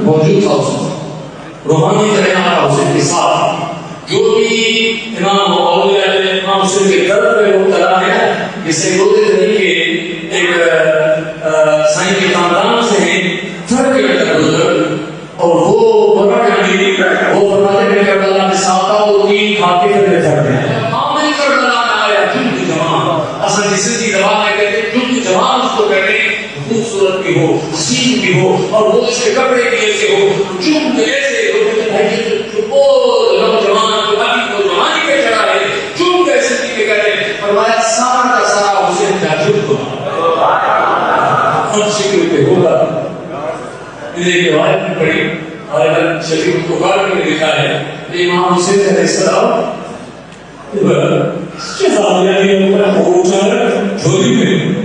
موجود تھا اس میں، روحانی جریان تھا حسین کے ساتھ. جو بھی امام اولیاء علیہ امام حسین کے درد پہ مبتلا ہے، جسے بولتے نہیں کہ ایک سائن کے خاندان سے ہیں، تھر کے اندر گزر، اور وہ بڑا کبھی وہ فرماتے ہیں کہ کربلا کے ساتھ وہ تین کھاتے پھر تھر گئے. عامل کربلا میں آیا جلد جوان، اصل جسے کی زبان میں کہتے ہیں جلد جوان اس کو کہتے ہیں، خوبصورت بھی ہو، حسین بھی ہو، اور وہ اس کے کپڑے بھی ایسے ہو، جلد ایسے نوجوان جو ابھی نوجوانی پہ چڑھا ہے، جلد ایسے کی کہتے ہیں. فرمایا سارا کا سارا حسین کا جلد ہوگا، ہم شکل پہ ہوگا. یہ روایت میں پڑھی اور اگر شریف بخاری میں لکھا ہے امام حسین علیہ السلام جھولی میں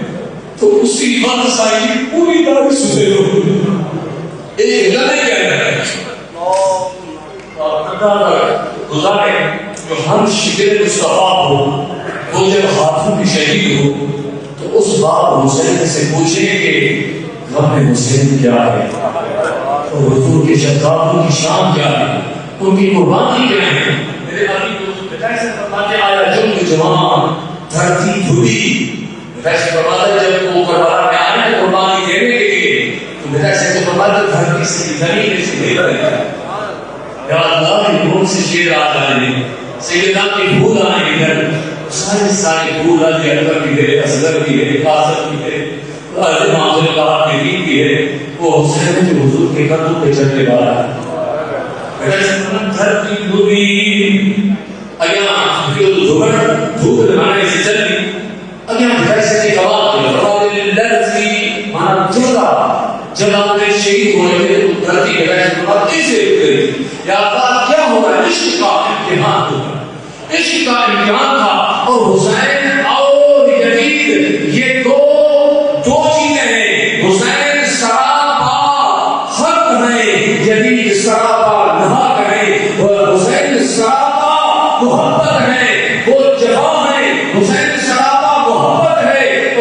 تو اسی وقت ساری پوری داڑھی سفید ہو ایک لڑے گئے گزارے جو ہم شکر مصطفیٰ ہو وہ جب ہاتھوں کی شہید ہو تو اس بات حسین سے پوچھیں کہ غم حسین کیا ہے اور حضور کے شفقتوں کی شان کیا ہے، ان کی قربانی کیا ہے. میرے ابھی دوست بتائے سے فرماتے آیا جلد جوان دھرتی دھلی، ویسے فرماتا ہے جب وہ کربلا میں آئے قربانی دینے کے لیے تو بتائے سے فرماتا دھرتی سے زمین سے دے رہے یا اللہ یہ کون سے شیر آ جائیں سیدنا کی بھول آئیں ادھر، سارے بھول آئیں اکبر بھی ہے، اصغر بھی ہے، قاسم بھی ہے، معذر اللہ کے دین بھی ہے. وہ حسین جو حضور کے قدموں پہ چڑھنے والا ہے. دھرتی دھلی اگیاں دھوپ لگانے سے چل گئی اگیاں پیسے کی کمال لرزی مانا جلانے شہید ہونے کے دھرتی کے بغیر سے گئی. یا اللہ کیا ہوگا؟ عشق کا امتحان ہوگا، عشق کا امتحان تھا. اور حسین اور یزید یہ دو چیزیں ہیں. حسین سراپا حق ہے، یزید سراپا نہا ہے. حسین سراپا محبت ہے، وہ جواب ہے. حسین سراپا محبت ہے،